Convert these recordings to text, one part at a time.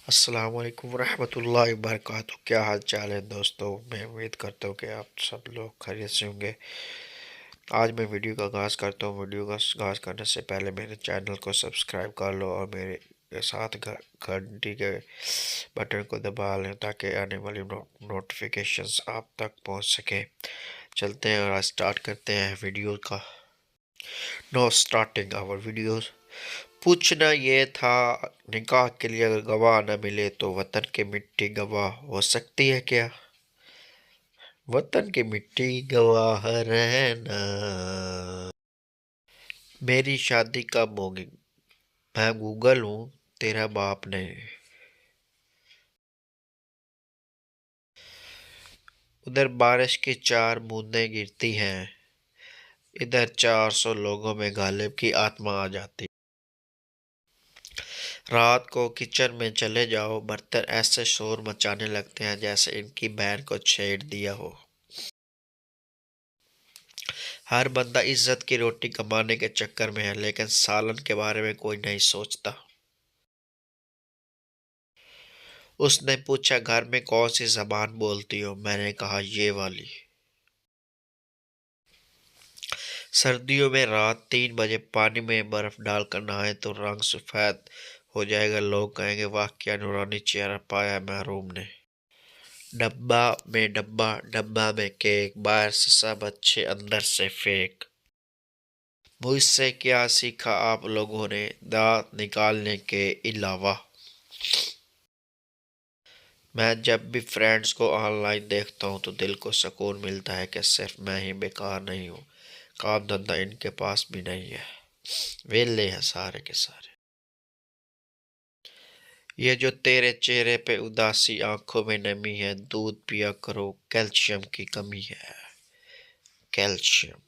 السلام علیکم ورحمۃ اللہ وبرکاتہ۔ کیا حال چال ہے دوستو؟ میں امید کرتا ہوں کہ آپ سب لوگ خیریت سے ہوں گے۔ آج میں ویڈیو کا آغاز کرتا ہوں۔ ویڈیو کا آغاز کرنے سے پہلے میرے چینل کو سبسکرائب کر لو اور میرے ساتھ گھنٹی کے بٹن کو دبا لیں تاکہ آنے والی نوٹیفیکیشنز آپ تک پہنچ سکیں۔ چلتے ہیں اور آج سٹارٹ کرتے ہیں ویڈیو کا۔ نو سٹارٹنگ آور ویڈیوز۔ پوچھنا یہ تھا، نکاح کے لیے اگر گواہ نہ ملے تو وطن کی مٹی گواہ ہو سکتی ہے کیا؟ وطن کی مٹی گواہ رہنا۔ میری شادی کب ہوگی؟ میں گوگل ہوں، تیرا باپ نہیں۔ ادھر بارش کی 4 بوندیں گرتی ہیں، ادھر 400 لوگوں میں غالب کی آتما آ جاتی۔ رات کو کچن میں چلے جاؤ، برتن ایسے شور مچانے لگتے ہیں جیسے ان کی بہن کو چھیڑ دیا ہو۔ ہر بندہ عزت کی روٹی کمانے کے چکر میں ہے، لیکن سالن کے بارے میں کوئی نہیں سوچتا۔ اس نے پوچھا گھر میں کون سی زبان بولتی ہو؟ میں نے کہا یہ والی۔ سردیوں میں رات 3 بجے پانی میں برف ڈال کر نہائے تو رنگ سفید ہو جائے گا، لوگ کہیں گے واہ کیا نورانی چہرہ پایا محروم نے۔ ڈبہ میں کیک، باہر سے سب اچھے اندر سے فیک۔ مجھ سے کیا سیکھا آپ لوگوں نے دانت نکالنے کے علاوہ؟ میں جب بھی فرینڈز کو آن لائن دیکھتا ہوں تو دل کو سکون ملتا ہے کہ صرف میں ہی بیکار نہیں ہوں، کام دھندہ ان کے پاس بھی نہیں ہے، ویلے ہیں سارے کے سارے۔ یہ جو تیرے چہرے پہ اداسی، آنکھوں میں نمی ہے، دودھ پیا کرو، کیلشیم کی کمی ہے، کیلشیم۔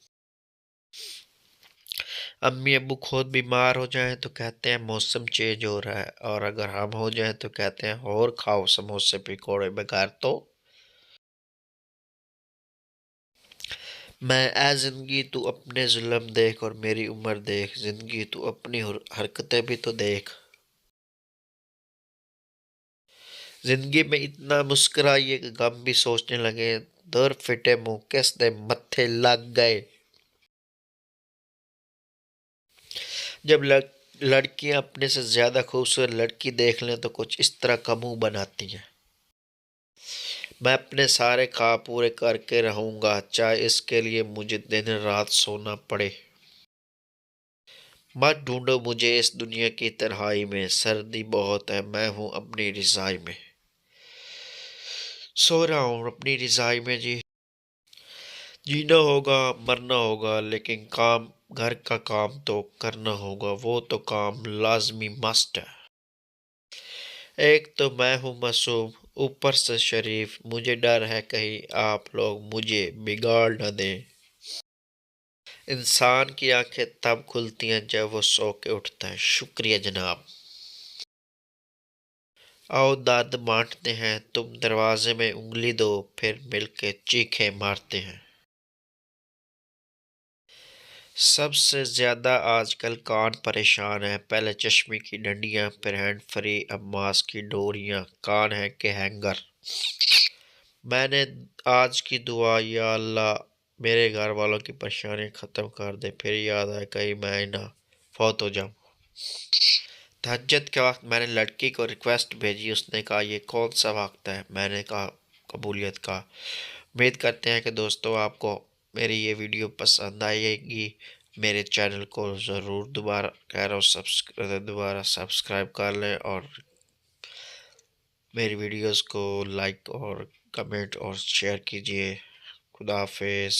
امی ابو خود بیمار ہو جائیں تو کہتے ہیں موسم چینج ہو رہا ہے، اور اگر ہم ہو جائیں تو کہتے ہیں اور کھاؤ سموسے پکوڑے بغیر تو۔ میں اے زندگی تو اپنے ظلم دیکھ اور میری عمر دیکھ، زندگی تو اپنی حرکتیں بھی تو دیکھ۔ زندگی میں اتنا مسکرائیے کہ غم بھی سوچنے لگے، در فٹے منہ کس دے متھے لگ گئے۔ جب لڑکیاں اپنے سے زیادہ خوبصورت لڑکی دیکھ لیں تو کچھ اس طرح کا منہ بناتی ہیں۔ میں اپنے سارے خواب پورے کر کے رہوں گا، چاہے اس کے لیے مجھے دن رات سونا پڑے۔ مت ڈھونڈو مجھے اس دنیا کی تنہائی میں، سردی بہت ہے میں ہوں اپنی رضائی میں۔ سو رہا ہوں اپنی رضائی میں جی۔ جینا ہوگا مرنا ہوگا لیکن کام گھر کا کام تو کرنا ہوگا، وہ تو کام لازمی مسٹ ہے۔ ایک تو میں ہوں معصوم اوپر سے شریف، مجھے ڈر ہے کہیں آپ لوگ مجھے بگاڑ نہ دیں۔ انسان کی آنکھیں تب کھلتی ہیں جب وہ سو کے اٹھتا ہے۔ شکریہ جناب۔ آؤ درد بانٹتے ہیں، تم دروازے میں انگلی دو، پھر مل کے چیخیں مارتے ہیں۔ سب سے زیادہ آج کل کان پریشان ہیں، پہلے چشمے کی ڈنڈیاں، پھر ہینڈ فری، اب ماس کی ڈوریاں، کان ہے کہ ہینگر۔ میں نے آج کی دعا، یا اللہ میرے گھر والوں کی پریشانی ختم کر دے، پھر یاد آئے کہیں میں نہ فوت ہو جاؤں۔ تہجد کے وقت میں نے لڑکی کو ریکویسٹ بھیجی، اس نے کہا یہ کون سا وقت ہے؟ میں نے کہا قبولیت کا۔ امید کرتے ہیں کہ دوستو آپ کو میری یہ ویڈیو پسند آئے گی۔ میرے چینل کو ضرور دوبارہ سبسکرائب کر لیں اور میری ویڈیوز کو لائک اور کمنٹ اور شیئر کیجیے۔ خدا حافظ۔